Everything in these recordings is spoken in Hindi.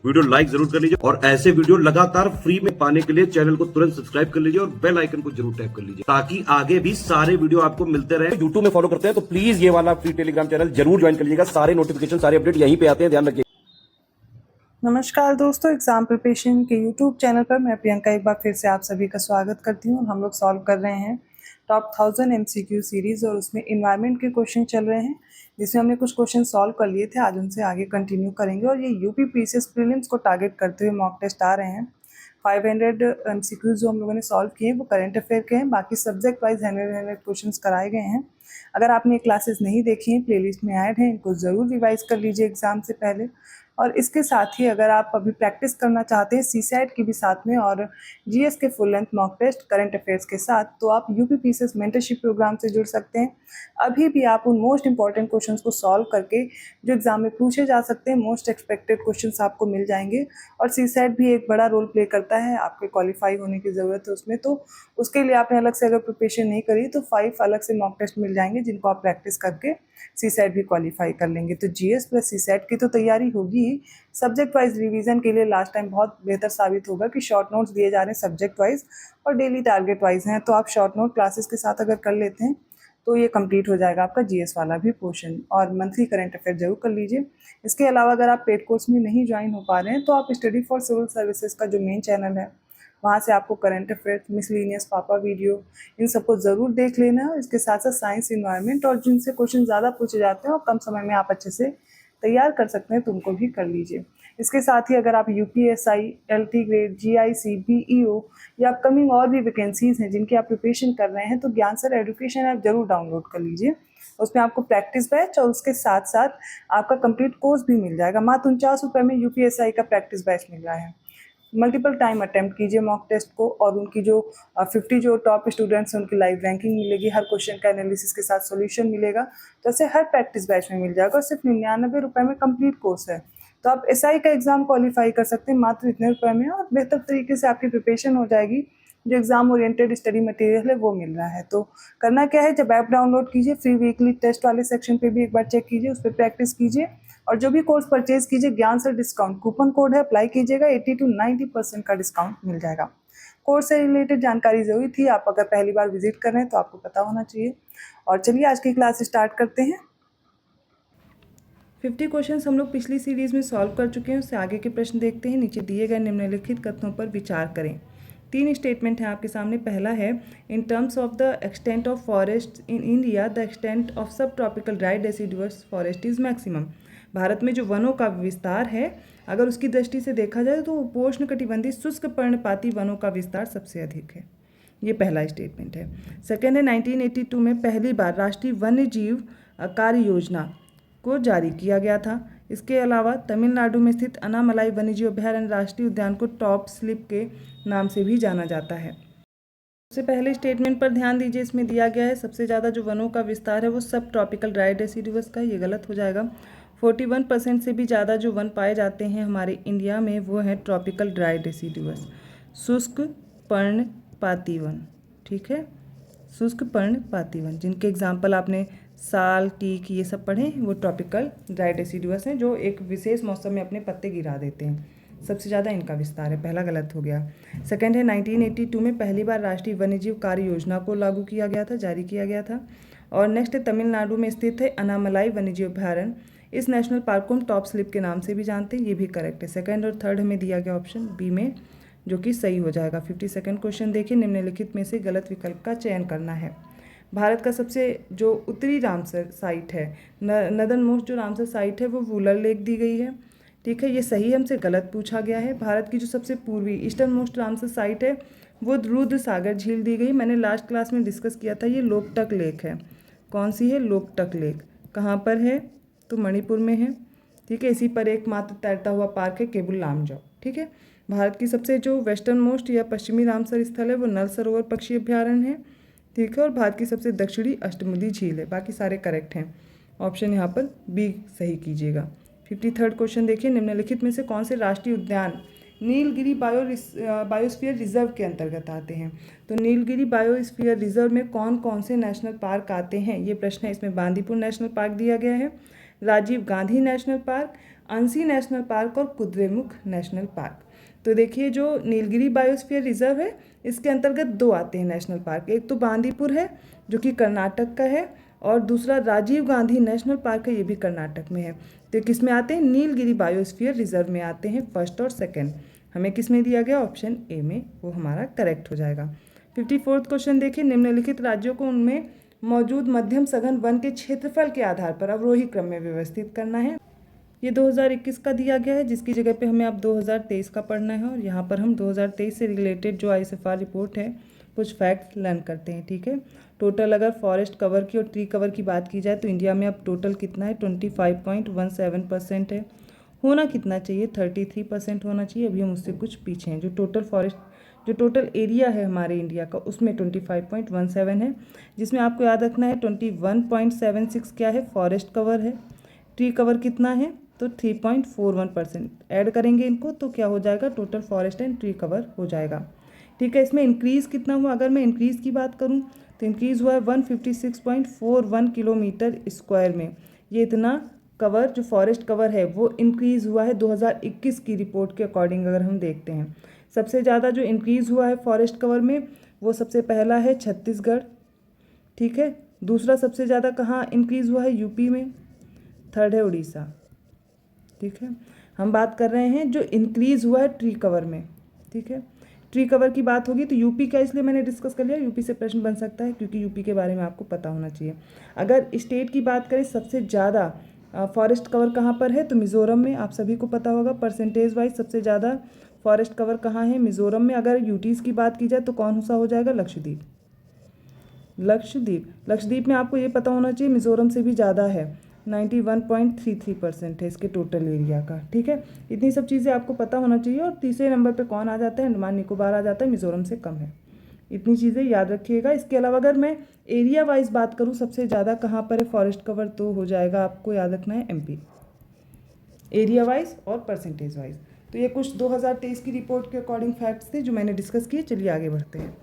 वीडियो लाइक जरूर कर लीजिए और ऐसे वीडियो लगातार फ्री में पाने के लिए चैनल को तुरंत सब्सक्राइब कर लीजिए और बेल आइकन को जरूर टैप कर लीजिए ताकि आगे भी सारे वीडियो आपको मिलते रहे। यूट्यूब में फॉलो करते हैं तो प्लीज ये वाला फ्री टेलीग्राम चैनल जरूर ज्वाइन कर लीजिएगा। सारे नोटिफिकेशन सारे अपडेट यहीं पे आते हैं, ध्यान रखिए। नमस्कार दोस्तों, एग्जाम प्रिपरेशन के यूट्यूब चैनल पर मैं प्रियंका एक बार फिर से आप सभी का स्वागत करती हूँ। हम लोग सॉल्व कर रहे हैं टॉप 1000 MCQ सीरीज़ और उसमें इन्वायरमेंट के क्वेश्चन चल रहे हैं जिसमें हमने कुछ क्वेश्चन सॉल्व कर लिए थे। आज उनसे आगे कंटिन्यू करेंगे और ये यूपी पीसीएस प्रीलिम्स को टारगेट करते हुए मॉक टेस्ट आ रहे हैं। 500 MCQ जो हम लोगों ने सॉल्व किए हैं वो करंट अफेयर के हैं, बाकी सब्जेक्ट वाइज 100 क्वेश्चंस कराए गए हैं। अगर आपने ये क्लासेस नहीं देखी हैं, प्लेलिस्ट में ऐड हैं, इनको ज़रूर रिवाइज कर लीजिए एग्जाम से पहले। और इसके साथ ही अगर आप अभी प्रैक्टिस करना चाहते हैं सीसैट की भी साथ में और जीएस के full length mock test current affairs के साथ, तो आप यूपी पीसीएस मेंटरशिप प्रोग्राम से जुड़ सकते हैं। अभी भी आप उन मोस्ट इंपॉर्टेंट क्वेश्चंस को सॉल्व करके जो एग्जाम में पूछे जा सकते हैं, मोस्ट एक्सपेक्टेड क्वेश्चंस आपको मिल जाएंगे। और सीसैट भी एक बड़ा रोल प्ले करता है, आपके क्वालिफाई होने की ज़रूरत है उसमें, तो उसके लिए आपने अलग से अगर प्रिपरेशन नहीं करी तो 5 अलग से मॉक टेस्ट मिल जाएंगे जिनको आप प्रैक्टिस करके सीसैट भी क्वालिफाई कर लेंगे। तो जीएस प्लस सीसैट की तो तैयारी होगी ही, सब्जेक्ट वाइज रिवीजन के लिए लास्ट टाइम बहुत बेहतर साबित होगा कि शॉर्ट नोट्स दिए जा रहे हैं सब्जेक्ट वाइज और डेली टारगेट वाइज हैं, तो आप शॉर्ट नोट क्लासेस के साथ अगर कर लेते हैं तो ये कंप्लीट हो जाएगा आपका जीएस वाला भी पोर्शन। और मंथली करंट अफेयर जरूर कर लीजिए। इसके अलावा अगर आप पेड कोर्स में नहीं ज्वाइन हो पा रहे हैं तो आप स्टडी फॉर सिविल सर्विसेज का जो मेन चैनल है वहाँ से आपको करंट अफेयर, मिसलिनियस, पापा वीडियो, इन सबको ज़रूर देख लेना। इसके साथ साथ साइंस, इन्वायरमेंट और जिनसे क्वेश्चन ज़्यादा पूछे जाते हैं और कम समय में आप अच्छे से तैयार कर सकते हैं तो उनको भी कर लीजिए। इसके साथ ही अगर आप UPSI, LT grade, GIC, BEO या अपकमिंग और भी वैकेंसीज हैं जिनकी आप प्रिपरेशन कर रहे हैं तो ज्ञान सर एजुकेशन ऐप जरूर डाउनलोड कर लीजिए। उसमें आपको प्रैक्टिस बैच और उसके साथ साथ आपका कंप्लीट कोर्स भी मिल जाएगा। मात्र 49 रुपये में यूपीएसआई का प्रैक्टिस बैच मिल रहा है। मल्टीपल टाइम अटेम्प्ट कीजिए मॉक टेस्ट को और उनकी जो 50 जो टॉप स्टूडेंट्स हैं उनकी लाइव रैंकिंग मिलेगी, हर क्वेश्चन का एनालिसिस के साथ सॉल्यूशन मिलेगा। तो ऐसे हर प्रैक्टिस बैच में मिल जाएगा और सिर्फ 99 रुपये में कंप्लीट कोर्स है। तो आप एसआई का एग्जाम क्वालिफाई कर सकते हैं मात्र इतने रुपये में और बेहतर तरीके से आपकी प्रिपरेशन हो जाएगी। जो एग्जाम ओरिएंटेड स्टडी मटेरियल है वो मिल रहा है। तो करना क्या है, जब ऐप डाउनलोड कीजिए फ्री वीकली टेस्ट वाले सेक्शन पे भी एक बार चेक कीजिए, उस पर प्रैक्टिस कीजिए और जो भी कोर्स परचेज कीजिए ज्ञान सर डिस्काउंट कूपन कोड है अप्लाई कीजिएगा, 80 to 90% का डिस्काउंट मिल जाएगा। कोर्स से रिलेटेड जानकारी जरूरी थी, आप अगर पहली बार विजिट कर रहे हैं तो आपको पता होना चाहिए। और चलिए आज की क्लास स्टार्ट करते हैं। 50 क्वेश्चंस हम लोग पिछली सीरीज़ में सॉल्व कर चुके हैं। उससे आगे के प्रश्न देखते हैं। नीचे दिए गए निम्नलिखित कथनों पर विचार करें। 3 स्टेटमेंट हैं आपके सामने। पहला है, in terms of the extent of forest in India the extent of subtropical dry deciduous forest is maximum. भारत में जो वनों का विस्तार है, अगर उसकी दृष्टि से देखा जाए तो उपोष्ण कटिबंधीय शुष्क पर्णपाती वनों का विस्तार सबसे अधिक है। ये पहला स्टेटमेंट है। सेकेंड है, 1982 में पहली बार राष्ट्रीय वन्य जीव कार्य योजना को जारी किया गया था। इसके अलावा तमिलनाडु में स्थित अनामलाई वन्यजीव अभयारण्य राष्ट्रीय उद्यान को टॉप स्लिप के नाम से भी जाना जाता है। सबसे पहले स्टेटमेंट पर ध्यान दीजिए। इसमें दिया गया है सबसे ज़्यादा जो वनों का विस्तार है वो सब ट्रॉपिकल ड्राई डेसिडुअस का, ये गलत हो जाएगा। 41% से भी ज़्यादा जो वन पाए जाते हैं हमारे इंडिया में वो है ट्रॉपिकल ड्राई डेसिडुअस, शुष्क पर्णपाती वन। ठीक है, शुष्क पर्णपाती वन, जिनके एग्जाम्पल आपने साल, टीक ये सब पढ़े, वो ट्रॉपिकल ड्राई डेसिडुअस हैं जो एक विशेष मौसम में अपने पत्ते गिरा देते हैं। सबसे ज़्यादा इनका विस्तार है, पहला गलत हो गया। सेकंड है, 1982 में पहली बार राष्ट्रीय वन्यजीव कार्य योजना को लागू किया गया था, जारी किया गया था। और नेक्स्ट है, तमिलनाडु में स्थित है अनामलाई वन्यजीव अभयारण्य। इस नेशनल पार्क को हम टॉप स्लिप के नाम से भी जानते हैं, ये भी करेक्ट है। सेकंड और थर्ड हमें दिया गया ऑप्शन बी में, जो कि सही हो जाएगा। 52nd क्वेश्चन देखिए, निम्नलिखित में से गलत विकल्प का चयन करना है। भारत का सबसे जो उत्तरी रामसर साइट है, नदर्न मोस्ट जो रामसर साइट है वो वुलर लेक दी गई है। ठीक है, ये सही हमसे गलत पूछा गया है। भारत की जो सबसे पूर्वी ईस्टर्न मोस्ट रामसर साइट है वो रुद्र सागर झील दी गई। मैंने लास्ट क्लास में डिस्कस किया था, ये लोकटक लेक है। कौन सी है? लोकटक लेक। कहाँ पर है? तो मणिपुर में है। ठीक है, इसी पर एक मात्र तैरता हुआ पार्क है केबुल लामजाओ। ठीक है, भारत की सबसे जो वेस्टर्न मोस्ट या पश्चिमी रामसर स्थल है वो नल सरोवर पक्षी अभ्यारण्य है। ठीक है, और भारत की सबसे दक्षिणी अष्टमुदी झील है। बाकी सारे करेक्ट हैं। ऑप्शन यहाँ पर बी सही कीजिएगा। 53rd क्वेश्चन देखिए, निम्नलिखित में से कौन से राष्ट्रीय उद्यान नीलगिरी बायोस्फीयर रिजर्व के अंतर्गत आते हैं? तो नीलगिरी बायोस्फीयर रिजर्व में कौन कौन से नेशनल पार्क आते हैं, ये प्रश्न है। इसमें बांदीपुर नेशनल पार्क दिया गया है, Rajiv Gandhi national park, Anshi national park और कुद्रेमुख नेशनल पार्क। तो देखिए जो नीलगिरी बायोस्फीयर रिजर्व है इसके अंतर्गत दो आते हैं नेशनल पार्क, एक तो बांदीपुर है जो कि कर्नाटक का है और दूसरा राजीव गांधी नेशनल पार्क है, ये भी कर्नाटक में है। तो किस में आते हैं? नीलगिरी बायोस्फीयर रिजर्व में आते हैं, फर्स्ट और सेकंड। हमें किस में दिया गया? ऑप्शन ए में, वो हमारा करेक्ट हो जाएगा। 54वां क्वेश्चन देखिए, निम्नलिखित राज्यों को उनमें मौजूद मध्यम सघन वन के क्षेत्रफल के आधार पर अवरोही क्रम में व्यवस्थित करना है। ये 2021 का दिया गया है, जिसकी जगह पे हमें अब 2023 का पढ़ना है और यहाँ पर हम 2023 से रिलेटेड जो ICFR रिपोर्ट है कुछ फैक्ट्स लर्न करते हैं, ठीक है। टोटल अगर फॉरेस्ट कवर की और ट्री कवर की बात की जाए तो इंडिया में अब टोटल कितना है? 25.17% है। होना कितना चाहिए? 33% होना चाहिए। अभी हम उससे कुछ पीछे हैं। जो टोटल एरिया है हमारे इंडिया का उसमें 25.17 है, जिसमें आपको याद रखना है 21.76 क्या है? फॉरेस्ट कवर है। ट्री कवर कितना है? तो 3.41%। ऐड करेंगे इनको तो क्या हो जाएगा? Total forest and tree cover हो जाएगा, ठीक है। इसमें इंक्रीज़ कितना हुआ? अगर मैं इंक्रीज़ की बात करूं तो इंक्रीज़ हुआ है 156.41 किलोमीटर स्क्वायर में। ये इतना कवर जो फॉरेस्ट कवर है वो इंक्रीज़ हुआ है 2021 की रिपोर्ट के अकॉर्डिंग। अगर हम देखते हैं सबसे ज़्यादा जो इंक्रीज़ हुआ है फॉरेस्ट कवर में वो सबसे पहला है छत्तीसगढ़, ठीक है। दूसरा सबसे ज़्यादा कहाँ इंक्रीज़ हुआ है? यूपी में। थर्ड है उड़ीसा, ठीक है। हम बात कर रहे हैं जो इंक्रीज़ हुआ है ट्री कवर में, ठीक है। ट्री कवर की बात होगी तो यूपी का इसलिए मैंने डिस्कस कर लिया, यूपी से प्रश्न बन सकता है क्योंकि यूपी के बारे में आपको पता होना चाहिए। अगर स्टेट की बात करें सबसे ज़्यादा फॉरेस्ट कवर कहाँ पर है तो मिज़ोरम में, आप सभी को पता होगा। परसेंटेज वाइज सबसे ज़्यादा फॉरेस्ट कवर कहाँ है? मिज़ोरम में। अगर यूटीज़ की बात की जाए तो कौन सा हो जाएगा? लक्षद्वीप। लक्षद्वीप में आपको ये पता होना चाहिए मिज़ोरम से भी ज़्यादा है, 91.33% है इसके टोटल एरिया का, ठीक है। इतनी सब चीज़ें आपको पता होना चाहिए। और तीसरे नंबर पे कौन आ जाता है? अंडमान निकोबार आ जाता है, मिज़ोरम से कम है। इतनी चीज़ें याद रखिएगा। इसके अलावा अगर मैं एरिया वाइज बात करूँ सबसे ज़्यादा कहाँ पर है फॉरेस्ट कवर तो हो जाएगा, आपको याद रखना है MP, एरिया वाइज और परसेंटेज वाइज। तो ये कुछ 2023 की रिपोर्ट के अकॉर्डिंग फैक्ट्स थे जो मैंने डिस्कस किए। चलिए आगे बढ़ते हैं।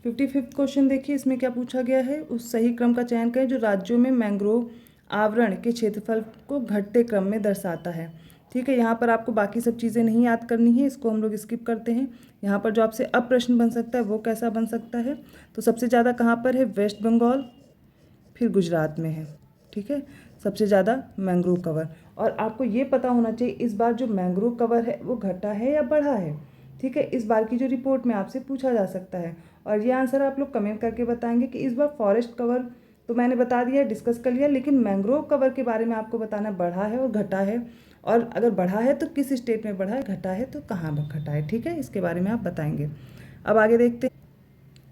55वां क्वेश्चन देखिए, इसमें क्या पूछा गया है? उस सही क्रम का चयन करें जो राज्यों में मैंग्रोव आवरण के क्षेत्रफल को घटते क्रम में दर्शाता है, ठीक है। यहाँ पर आपको बाकी सब चीज़ें नहीं याद करनी है, इसको हम लोग स्किप करते हैं। यहाँ पर जो आपसे अब प्रश्न बन सकता है वो कैसा बन सकता है? तो सबसे ज़्यादा कहाँ पर है? वेस्ट बंगाल, फिर गुजरात में है, ठीक है। सबसे ज़्यादा मैंग्रोव कवर। और आपको ये पता होना चाहिए इस बार जो मैंग्रोव कवर है वो घटा है या बढ़ा है, ठीक है। इस बार की जो रिपोर्ट में आपसे पूछा जा सकता है और ये आंसर आप लोग कमेंट करके बताएंगे कि इस बार फॉरेस्ट कवर तो मैंने बता दिया, डिस्कस कर लिया, लेकिन मैंग्रोव कवर के बारे में आपको बताना बढ़ा है और घटा है। और अगर बढ़ा है तो किस स्टेट में बढ़ा है, घटा है तो कहाँ घटा है, ठीक है। इसके बारे में आप बताएंगे। अब आगे देखते हैं।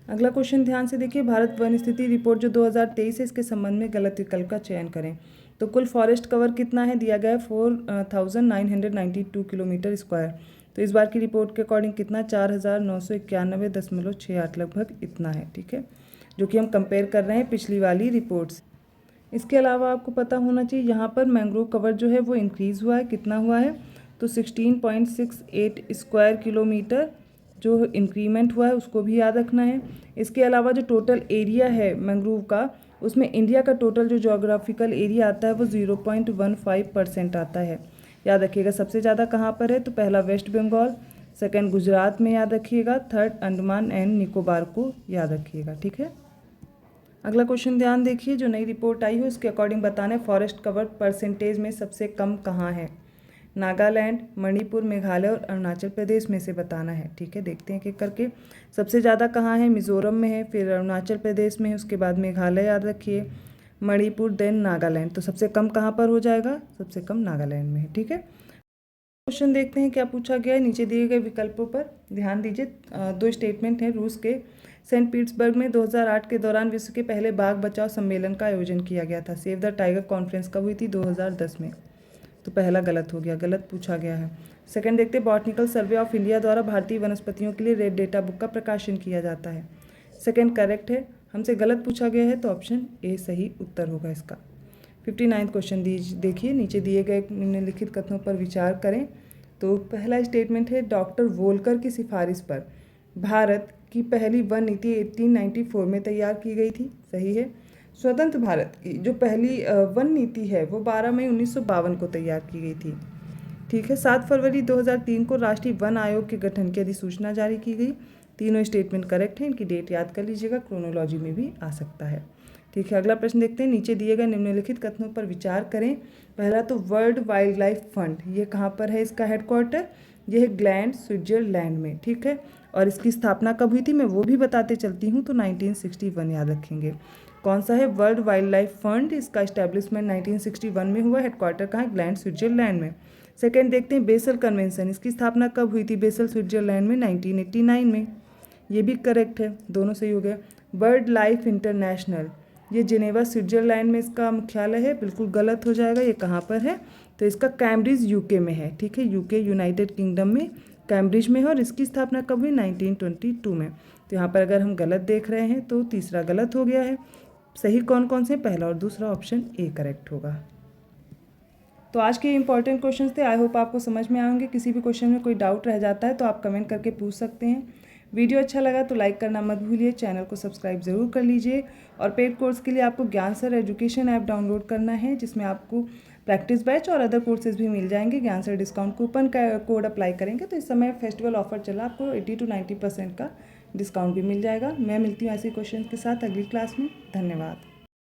अगला क्वेश्चन ध्यान से देखिए, भारत वन स्थिति रिपोर्ट जो 2023 है इसके संबंध में गलत विकल्प का चयन करें। तो कुल फॉरेस्ट कवर कितना है? दिया गया है 4992 किलोमीटर स्क्वायर। तो इस बार की रिपोर्ट के अकॉर्डिंग कितना? 4991.68 लगभग इतना है, ठीक है, जो कि हम कंपेयर कर रहे हैं पिछली वाली रिपोर्ट से। इसके अलावा आपको पता होना चाहिए यहाँ पर मैंग्रोव कवर जो है वो इंक्रीज़ हुआ है, कितना हुआ है? तो 16.68 स्क्वायर किलोमीटर जो इंक्रीमेंट हुआ है उसको भी याद रखना है। इसके अलावा जो टोटल एरिया है मैंग्रोव का उसमें इंडिया का टोटल जो ज्योग्राफिकल एरिया आता है वो 0.15% आता है, याद रखिएगा। सबसे ज़्यादा कहाँ पर है? तो पहला वेस्ट बंगाल, सेकंड गुजरात में याद रखिएगा, थर्ड अंडमान एंड निकोबार को याद रखिएगा, ठीक है। अगला क्वेश्चन ध्यान देखिए, जो नई रिपोर्ट आई है उसके अकॉर्डिंग बताना है फॉरेस्ट कवर परसेंटेज में सबसे कम कहाँ है? नागालैंड, मणिपुर, मेघालय और अरुणाचल प्रदेश में से बताना है, ठीक है। देखते हैं एक करके। सबसे ज़्यादा कहाँ है? मिज़ोरम में है, फिर अरुणाचल प्रदेश में है, उसके बाद मेघालय याद रखिए, मणिपुर, देन नागालैंड। तो सबसे कम कहाँ पर हो जाएगा? सबसे कम नागालैंड में है, ठीक है। क्वेश्चन देखते हैं क्या पूछा गया है। नीचे दिए गए विकल्पों पर ध्यान दीजिए। दो स्टेटमेंट हैं। रूस के सेंट पीटर्सबर्ग में 2008 के दौरान विश्व के पहले बाघ बचाओ सम्मेलन का आयोजन किया गया था। सेव द टाइगर कॉन्फ्रेंस कब हुई थी? 2010 में। तो पहला गलत हो गया, गलत पूछा गया है। सेकंड देखते हैं, बॉटनिकल सर्वे ऑफ इंडिया द्वारा भारतीय वनस्पतियों के लिए रेड डेटा बुक का प्रकाशन किया जाता है। सेकंड करेक्ट है। हमसे गलत पूछा गया है तो ऑप्शन ए सही उत्तर होगा इसका। 59वां क्वेश्चन देखिए, नीचे दिए गए निम्नलिखित कथनों पर विचार करें। तो पहला स्टेटमेंट है, डॉक्टर वोलकर की सिफारिश पर भारत की पहली वन नीति 1894 में तैयार की गई थी, सही है। स्वतंत्र भारत की जो पहली वन नीति है वो 12 मई 1952 को तैयार की गई थी। ठीक है। 7 फरवरी 2003 को राष्ट्रीय वन आयोग के गठन की अधिसूचना जारी की गई। तीनों स्टेटमेंट करेक्ट हैं, इनकी डेट याद कर लीजिएगा, क्रोनोलॉजी में भी आ सकता है। ठीक है। अगला प्रश्न देखते हैं। नीचे दिए गए निम्नलिखित कथनों पर विचार करें। पहला तो वर्ल्ड वाइल्ड लाइफ फंड, ये कहाँ पर है इसका हेडक्वार्टर? ये है ग्लैंड, स्विट्जरलैंड में। ठीक है। और इसकी स्थापना कब हुई थी मैं वो भी बताते चलती हूँ, तो 1961 याद रखेंगे। कौन सा है? World wild life fund. इसका इस्टेब्लिशमेंट 1961 में हुआ। हेडक्वार्टर कहाँ है? ग्लैंड, स्विट्जरलैंड में। सेकेंड देखते हैं बेसल कन्वेंशन, इसकी स्थापना कब हुई थी? बेसल, स्विट्जरलैंड में 1989 में। ये भी करेक्ट है, दोनों सही हो गया। बर्ड लाइफ इंटरनेशनल, ये जिनेवा, स्विट्जरलैंड में इसका मुख्यालय है। बिल्कुल गलत हो जाएगा, ये कहाँ पर है? तो इसका कैम्ब्रिज यूके में है। ठीक है। यूके, यूनाइटेड किंगडम में कैम्ब्रिज में है। और इसकी स्थापना कब हुई? 1922 में। तो यहाँ पर अगर हम गलत देख रहे हैं तो तीसरा गलत हो गया है। सही कौन कौन से? पहला और दूसरा, ऑप्शन ए करेक्ट होगा। तो आज के इंपॉर्टेंट क्वेश्चंस थे। आई होप आपको समझ में आएंगे। किसी भी क्वेश्चन में कोई डाउट रह जाता है तो आप कमेंट करके पूछ सकते हैं। वीडियो अच्छा लगा तो लाइक करना मत भूलिए, चैनल को सब्सक्राइब ज़रूर कर लीजिए। और पेड कोर्स के लिए आपको ज्ञान सर एजुकेशन ऐप डाउनलोड करना है, जिसमें आपको प्रैक्टिस बैच और अदर कोर्सेज भी मिल जाएंगे। ज्ञान सर डिस्काउंट कूपन का कोड अप्लाई करेंगे तो इस समय फेस्टिवल ऑफर चला, आपको 80 to 90% का डिस्काउंट भी मिल जाएगा। मैं मिलती हूँ ऐसे क्वेश्चन के साथ अगली क्लास में। धन्यवाद।